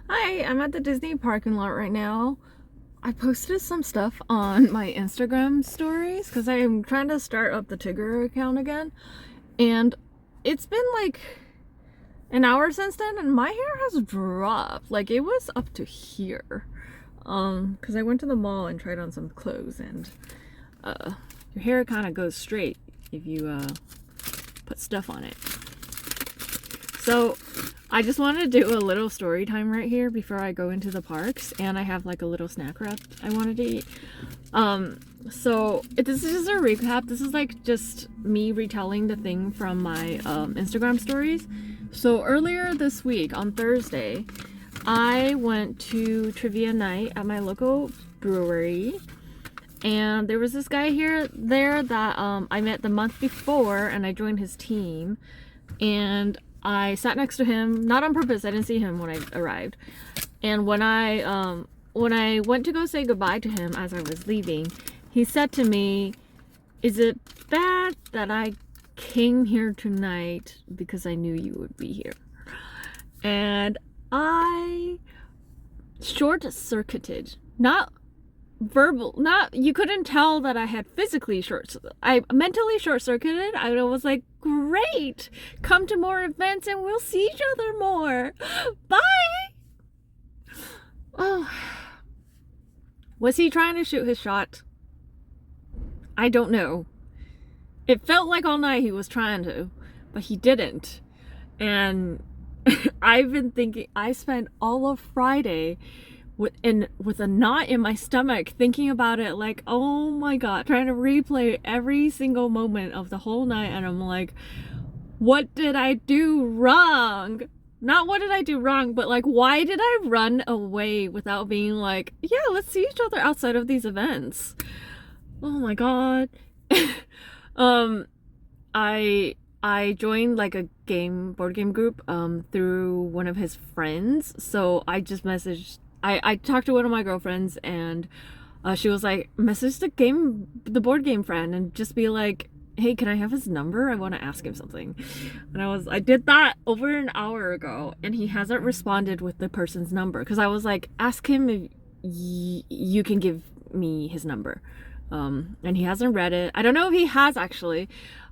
Hi, I'm at the Disney parking lot right now. I posted some stuff on my Instagram stories because I'm trying to start up the Tigger account again. And it's been like an hour since then, and my hair has dropped. Like, it was up to here. Because I went to the mall and tried on some clothes, and your hair kind of goes straight if you put stuff on it. So I just want to do a little story time right here before I go into the parks, and I have like a little snack wrap I wanted to eat. So this is just a recap. This is like just me retelling the thing from my Instagram stories. So earlier this week on Thursday, I went to trivia night at my local brewery, and there was this guy there that I met the month before, and I joined his team, and I sat next to him, not on purpose. I didn't see him when I arrived. And when I went to go say goodbye to him as I was leaving, he said to me, "Is it bad that I came here tonight because I knew you would be here?" And I short-circuited. Not verbal, not, you couldn't tell that I had physically I mentally short-circuited. I was like, great, come to more events and we'll see each other more. Bye. Oh, was he trying to shoot his shot? I don't know. It felt like all night he was trying to, but he didn't. And I've been thinking, I spent all of Friday with a knot in my stomach thinking about it, like, oh my god, trying to replay every single moment of the whole night. And I'm like, what did I do wrong? Not what did I do wrong, but like, why did I run away without being like, yeah, let's see each other outside of these events? Oh my god. I joined like a board game group through one of his friends. So I just messaged, I talked to one of my girlfriends, and she was like, message the board game friend and just be like, hey, can I have his number? I want to ask him something. And I did that over an hour ago, and he hasn't responded with the person's number, because I was like, ask him if you can give me his number. And he hasn't read it. I don't know if he has actually,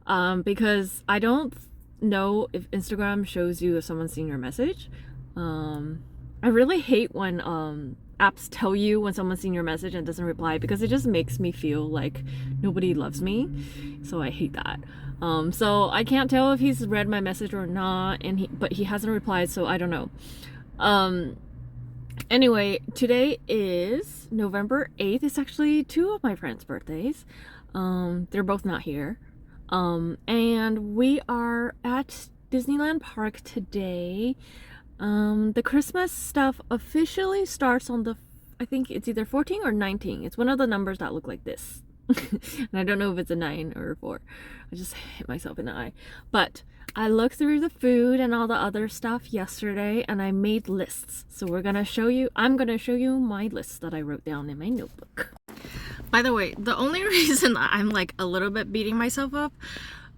because I don't know if Instagram shows you if someone's seen your message. I really hate when apps tell you when someone's seen your message and doesn't reply, because it just makes me feel like nobody loves me. So I hate that. So I can't tell if he's read my message or not, but he hasn't replied, so I don't know. Anyway, today is November 8th. It's actually two of my friends' birthdays. They're both not here. And we are at Disneyland Park today. The Christmas stuff officially starts on I think it's either 14 or 19. It's one of the numbers that look like this. And I don't know if it's a 9 or a 4. I just hit myself in the eye. But I looked through the food and all the other stuff yesterday, and I made lists. So I'm gonna show you my lists that I wrote down in my notebook. By the way, the only reason that I'm like a little bit beating myself up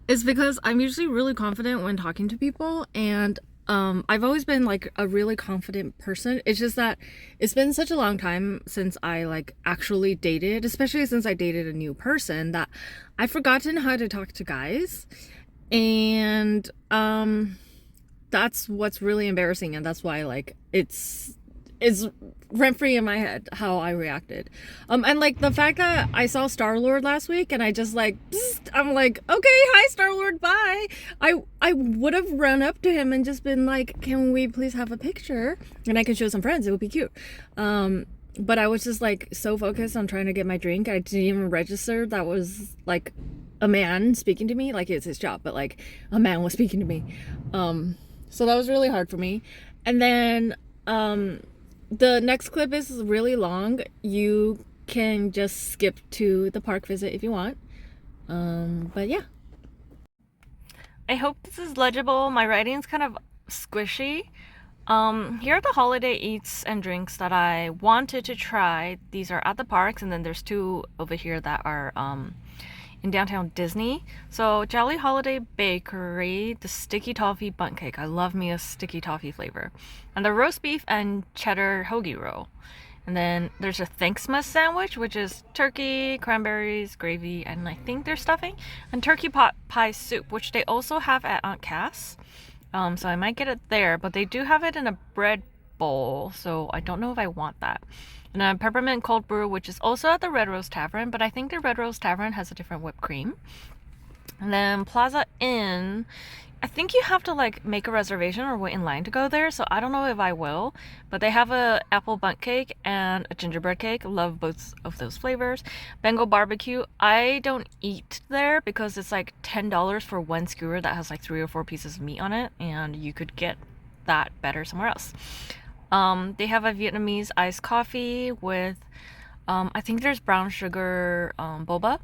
is because I'm usually really confident when talking to people, and I've always been like a really confident person. It's just that it's been such a long time since I like actually dated, especially since I dated a new person, that I've forgotten how to talk to guys. And that's what's really embarrassing, and that's why like it's rent-free in my head how I reacted. And like the fact that I saw Star-Lord last week, and I just like, I'm like, okay, hi Star-Lord, bye. I would have run up to him and just been like, can we please have a picture? And I can show some friends, it would be cute. But I was just like so focused on trying to get my drink, I didn't even register that was like a man speaking to me. Like, it's his job, but like a man was speaking to me. So that was really hard for me. And then the next clip is really long. You can just skip to the park visit if you want. But yeah. I hope this is legible. My writing's kind of squishy. Here are the holiday eats and drinks that I wanted to try. These are at the parks, and then there's two over here that are in downtown Disney. So Jolly Holiday Bakery, the sticky toffee bundt cake. I love me a sticky toffee flavor. And the roast beef and cheddar hoagie roll. And then there's a Thanksmas sandwich, which is turkey, cranberries, gravy, and I think there's stuffing. And turkey pot pie soup, which they also have at Aunt Cass. So I might get it there, but they do have it in a bread bowl, so I don't know if I want that. And a peppermint cold brew, which is also at the Red Rose Tavern, but I think the Red Rose Tavern has a different whipped cream. And then Plaza Inn, I think you have to like make a reservation or wait in line to go there, so I don't know if I will. But they have a apple bundt cake and a gingerbread cake. Love both of those flavors. Bengal barbecue, I don't eat there because it's like $10 for one skewer that has like 3 or 4 pieces of meat on it, and you could get that better somewhere else. They have a Vietnamese iced coffee with, I think there's brown sugar boba,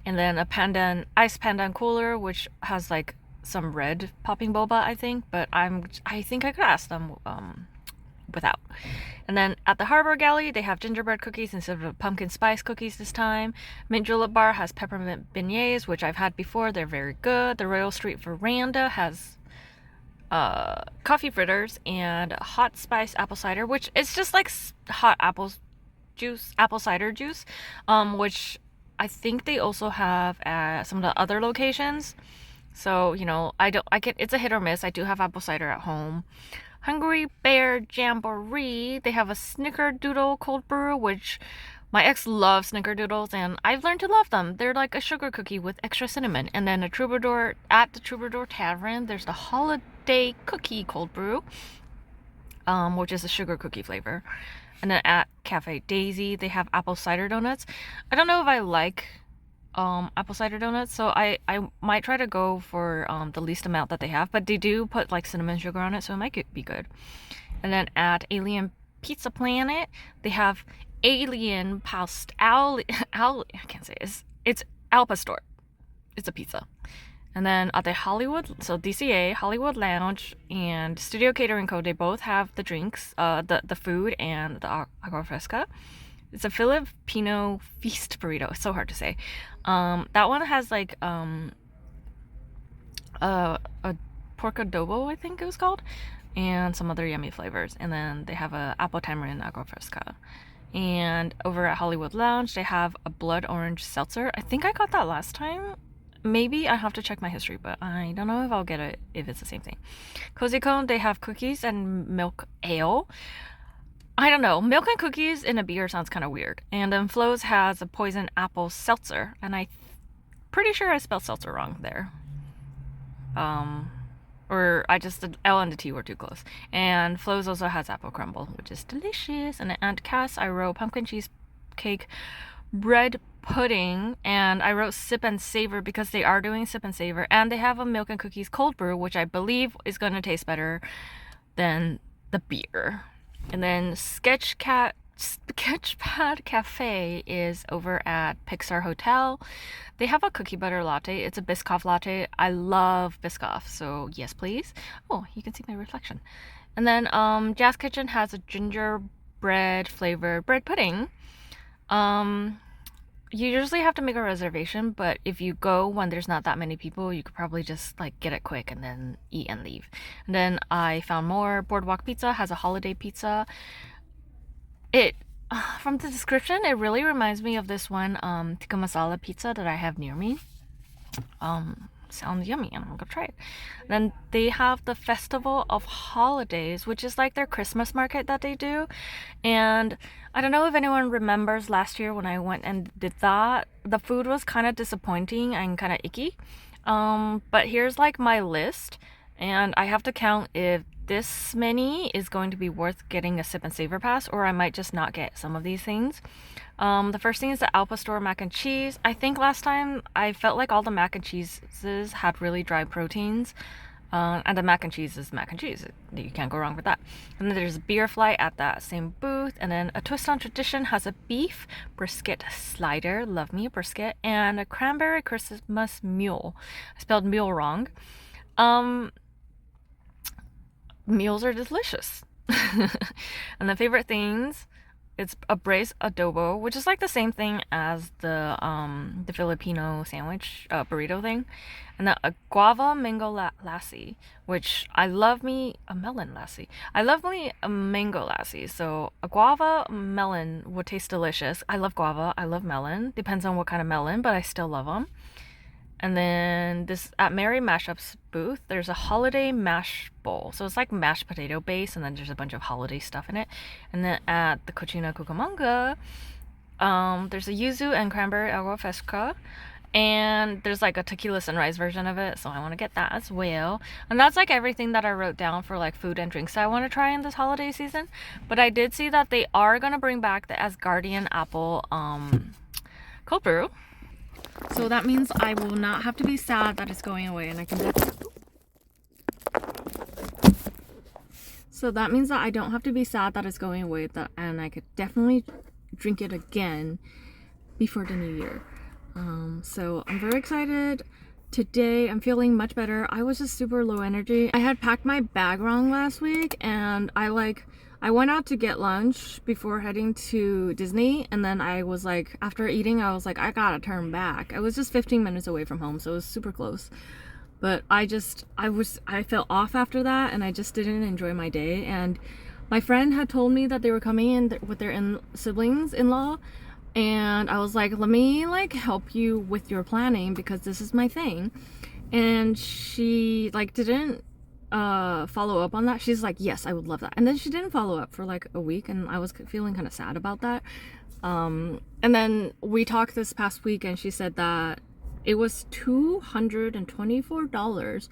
and then a pandan iced pandan cooler, which has like some red popping boba, I think. But I think I could ask them without. And then at the Harbor Galley, they have gingerbread cookies instead of pumpkin spice cookies this time. Mint Julep Bar has peppermint beignets, which I've had before. They're very good. The Royal Street Veranda has coffee fritters and hot spice apple cider, which is just like hot apple cider juice, which I think they also have at some of the other locations. So, it's a hit or miss. I do have apple cider at home. Hungry Bear Jamboree, they have a Snickerdoodle cold brew, which my ex loves Snickerdoodles, and I've learned to love them. They're like a sugar cookie with extra cinnamon. And then at the Troubadour Tavern, there's the Holiday Cookie cold brew, which is a sugar cookie flavor. And then at Cafe Daisy, they have apple cider donuts. I don't know if I like apple cider donuts, so I might try to go for the least amount that they have, but they do put like cinnamon sugar on it, so it might be good. And then at Alien Pizza Planet, they have Alien I can't say it. It's Al Pastor. It's a pizza. And then at the DCA, Hollywood Lounge, and Studio Catering Co., they both have the drinks, the food, and the agua fresca. It's a Filipino feast burrito. It's so hard to say. That one has like a pork adobo, I think it was called, and some other yummy flavors. And then they have a apple tamarind agua fresca. And over at Hollywood Lounge, they have a blood orange seltzer. I think I got that last time. Maybe I have to check my history, but I don't know if I'll get it if it's the same thing. Cozy Cone, they have cookies and milk ale. I don't know. Milk and cookies in a beer sounds kind of weird. And then Flo's has a poison apple seltzer, and I'm pretty sure I spelled seltzer wrong there. Or the L and the T were too close. And Flo's also has apple crumble, which is delicious. And at Aunt Cass, I wrote pumpkin cheesecake bread pudding, and I wrote sip and savor because they are doing sip and savor, and they have a milk and cookies cold brew, which I believe is going to taste better than the beer. And then Sketchpad Cafe is over at Pixar Hotel. They have a cookie butter latte. It's a Biscoff latte. I love Biscoff, so yes, please. Oh, you can see my reflection. And then Jazz Kitchen has a gingerbread flavored bread pudding. You usually have to make a reservation, but if you go when there's not that many people, you could probably just like get it quick and then eat and leave. And then I found more. Boardwalk Pizza has a holiday pizza. From the description, it really reminds me of this one tikka masala pizza that I have near me. Sounds yummy, and I'm gonna try it. Then they have the Festival of Holidays, which is like their Christmas market that they do. And I don't know if anyone remembers last year when I went and did that. The food was kind of disappointing and kind of icky. But here's like my list, and I have to count if this many is going to be worth getting a sip and savor pass, or I might just not get some of these things. The first thing is the Al Pastor mac and cheese. I think last time I felt like all the mac and cheeses had really dry proteins. And the mac and cheese is mac and cheese. You can't go wrong with that. And then there's a beer fly at that same booth. And then A Twist on Tradition has a beef brisket slider. Love me a brisket. And a cranberry Christmas mule. I spelled mule wrong. Meals are delicious. And the favorite things It's a braised adobo, which is like the same thing as the Filipino sandwich burrito thing, and then a guava mango lassi, which I love me a melon lassi. I love me a mango lassi. So a guava melon would taste delicious. I love guava. I love melon. Depends on what kind of melon, but I still love them. And then this at Mary Mashup's booth, there's a holiday mash bowl. So it's like mashed potato base, and then there's a bunch of holiday stuff in it. And then at the Cucina Cucamonga, there's a yuzu and cranberry agua fresca. And there's like a tequila sunrise version of it, so I want to get that as well. And that's like everything that I wrote down for like food and drinks that I want to try in this holiday season. But I did see that they are gonna bring back the Asgardian apple cold brew. So that means I will not have to be sad that it's going away, and I can So that means that I don't have to be sad that it's going away, and I could definitely drink it again before the new year. So I'm very excited. Today I'm feeling much better. I was just super low energy. I had packed my bag wrong last week, and I went out to get lunch before heading to Disney, and then I was like, after eating, I was like, I gotta turn back. I was just 15 minutes away from home, so it was super close. But I felt off after that, and I just didn't enjoy my day. And my friend had told me that they were coming in with their siblings-in-law, and I was like, let me like help you with your planning because this is my thing. And she like didn't follow up on that. She's like, yes, I would love that. And then she didn't follow up for like a week, and I was feeling kind of sad about that. And then we talked this past week, and she said that it was $224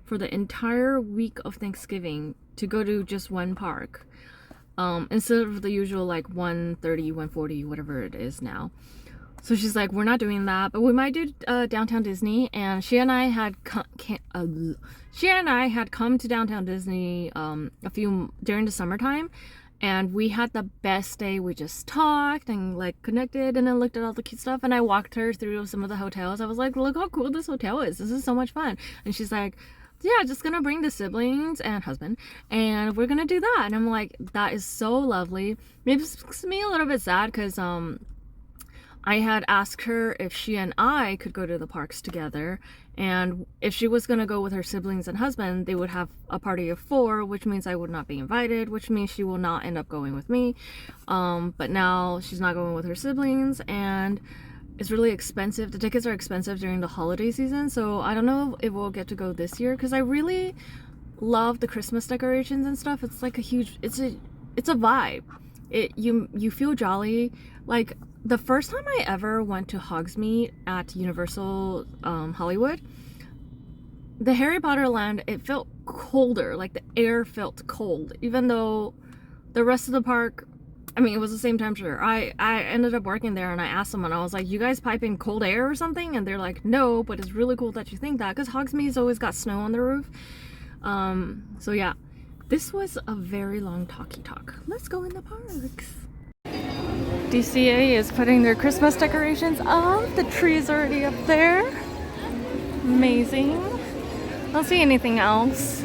for the entire week of Thanksgiving to go to just one park, instead of the usual like 130, 140, whatever it is now. So she's like, we're not doing that, but we might do Downtown Disney. And she and I had come to Downtown Disney during the summertime, and we had the best day. We just talked and like connected, and then looked at all the cute stuff. And I walked her through some of the hotels. I was like, look how cool this hotel is. This is so much fun. And she's like, yeah, just gonna bring the siblings and husband, and we're gonna do that. And I'm like, that is so lovely. It makes me a little bit sad because I had asked her if she and I could go to the parks together, and if she was gonna go with her siblings and husband, they would have a party of 4, which means I would not be invited, which means she will not end up going with me. But now she's not going with her siblings, and it's really expensive. The tickets are expensive during the holiday season, so I don't know if we'll get to go this year, because I really love the Christmas decorations and stuff. It's like it's a vibe. You feel jolly. Like the first time I ever went to Hogsmeade at Universal Hollywood, the Harry Potter land, it felt colder. Like the air felt cold, even though the rest of the park, I mean, it was the same temperature. I ended up working there, and I asked someone, I was like, you guys pipe in cold air or something? And they're like, no, but it's really cool that you think that, because Hogsmeade's always got snow on the roof. So yeah, this was a very long talky talk. Let's go in the parks. DCA is putting their Christmas decorations up. The tree's already up there. Amazing. I don't see anything else.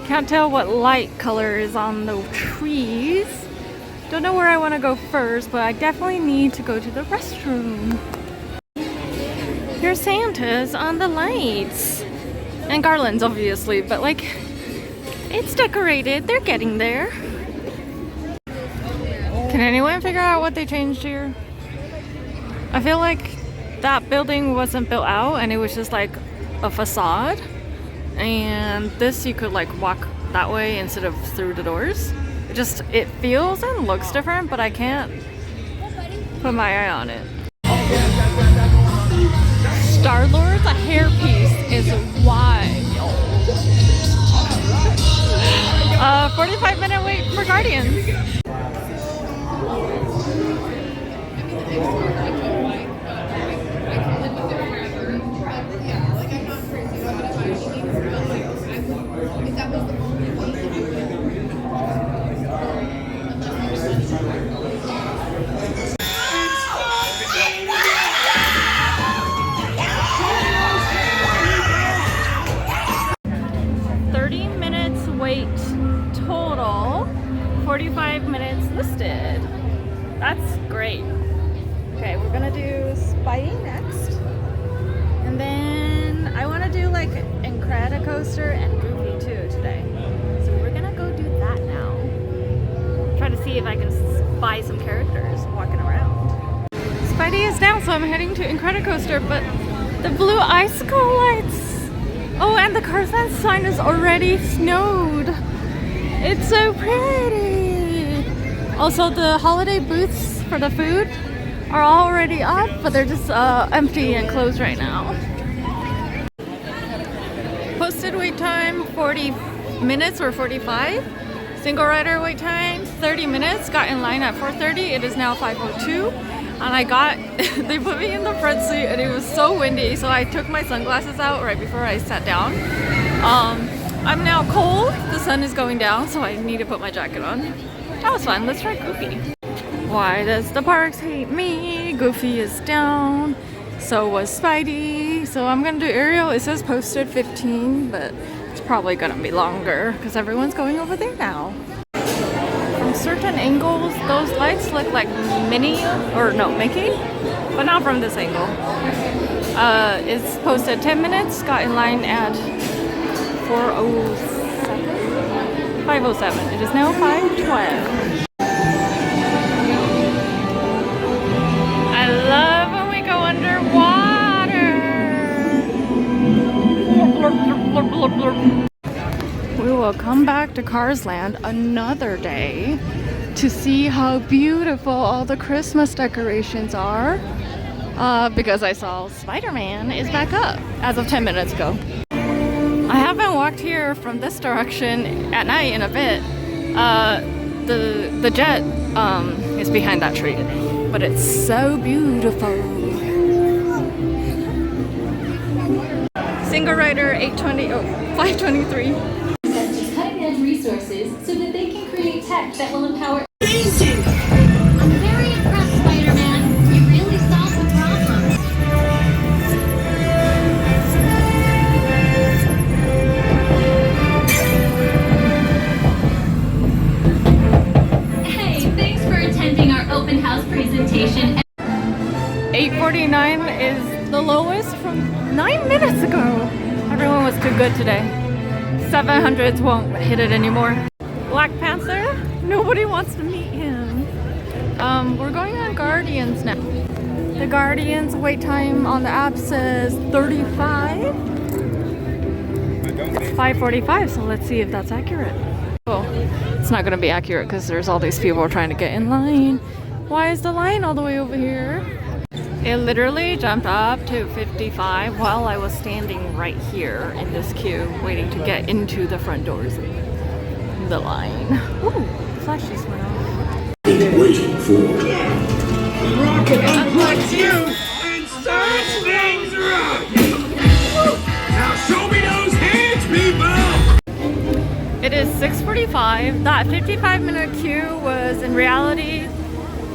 Can't tell what light color is on the trees. Don't know where I want to go first, but I definitely need to go to the restroom. Here's Santa's on the lights. And garlands, obviously, but like, it's decorated. They're getting there. Can anyone figure out what they changed here? I feel like that building wasn't built out, and it was just like a facade. And this, you could like walk that way instead of through the doors. It feels and looks different, but I can't put my eye on it. Star-Lord's hairpiece is wild. 45-minute wait for Guardians. Wait total, 45 minutes listed. That's great. Okay, we're gonna do Spidey next. And then I wanna do like Incredicoaster and Goofy too today. So we're gonna go do that now. Try to see if I can spy some characters walking around. Spidey is down, so I'm heading to Incredicoaster, but the blue icicle lights. Oh, and the Cars Land sign is already snowed. It's so pretty. Also, the holiday booths for the food are already up, but they're just empty and closed right now. Posted wait time 40 minutes or 45. Single rider wait time 30 minutes. Got in line at 4:30. It is now 5:02. And they put me in the front seat and it was so windy, so I took my sunglasses out right before I sat down. I'm now cold. The sun is going down, so I need to put my jacket on. That was fun. Let's try Goofy. Why does the parks hate me? Goofy is down. So was Spidey. So I'm gonna do Ariel. It says posted 15, but it's probably gonna be longer because everyone's going over there now. From certain angles, those lights look like Minnie, or no, Mickey, but not from this angle. It's posted 10 minutes. Got in line at 5:07. It is now 5:12. I love when we go underwater. We will come back to Cars Land another day to see how beautiful all the Christmas decorations are. Because I saw Spider-Man is back up as of 10 minutes ago. I haven't walked here from this direction at night in a bit. The jet is behind that tree, but it's so beautiful. Single rider 523. Cutting edge resources so that they can create tech that will empower. Amazing! I'm very impressed, Spider-Man. You really solved the problem. Hey, thanks for attending our open house presentation. 8:49 is the lowest from 9 minutes ago. Everyone was too good today. 700s won't hit it anymore. Black Panther? Nobody wants to meet him. We're going on Guardians now. The Guardians wait time on the app says 35. It's 5:45, so let's see if that's accurate. Oh, it's not gonna be accurate because there's all these people trying to get in line. Why is the line all the way over here? It literally jumped up to 55 while I was standing right here in this queue waiting to get into the front doors of the line. Ooh, the flash just went off. Waiting for Rocket unplugs you and starts things right. Now show me those hands, people! It is 6:45. That 55-minute queue was in reality,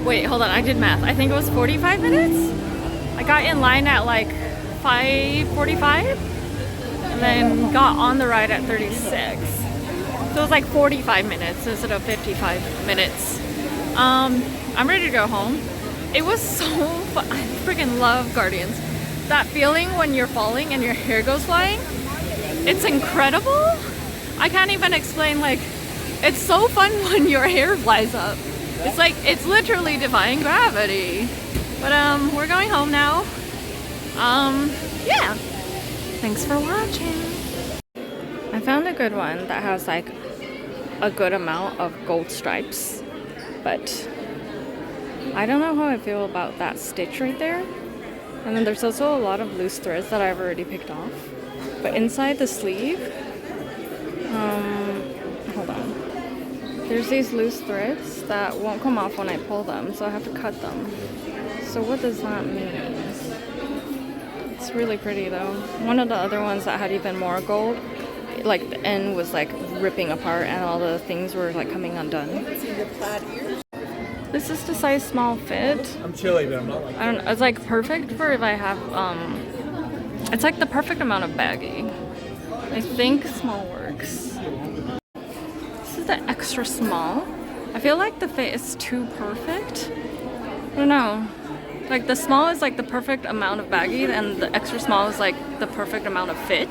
wait, hold on, I did math. I think it was 45 minutes. I got in line at like 5:45 and then got on the ride at 36. So it was like 45 minutes instead of 55 minutes. I'm ready to go home. It was so fun. I freaking love Guardians. That feeling when you're falling and your hair goes flying, it's incredible. I can't even explain, like, it's so fun when your hair flies up. It's like, it's literally defying gravity. But we're going home now. Yeah. Thanks for watching. I found a good one that has like a good amount of gold stripes, but I don't know how I feel about that stitch right there. And then there's also a lot of loose threads that I've already picked off. But inside the sleeve, hold on. There's these loose threads that won't come off when I pull them, so I have to cut them. So what does that mean? It's really pretty though. One of the other ones that had even more gold, like the end was like ripping apart and all the things were like coming undone. This is the size small fit. I'm chilly, but I'm not like. I don't know. It's like perfect for if I have it's like the perfect amount of baggy. I think small works. This is the extra small. I feel like the fit is too perfect. don't know. Like the small is like the perfect amount of baggy, and the extra small is like the perfect amount of fit.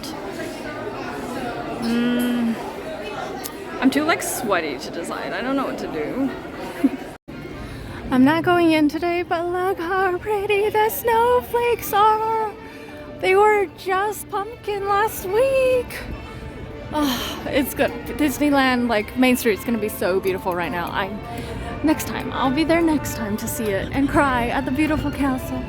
I'm too like sweaty to decide. I don't know what to do. I'm not going in today, but look how pretty the snowflakes are. They were just pumpkin last week. Oh, it's good. Disneyland, like Main Street's gonna be so beautiful right now. Next time, I'll be there next time to see it and cry at the beautiful castle.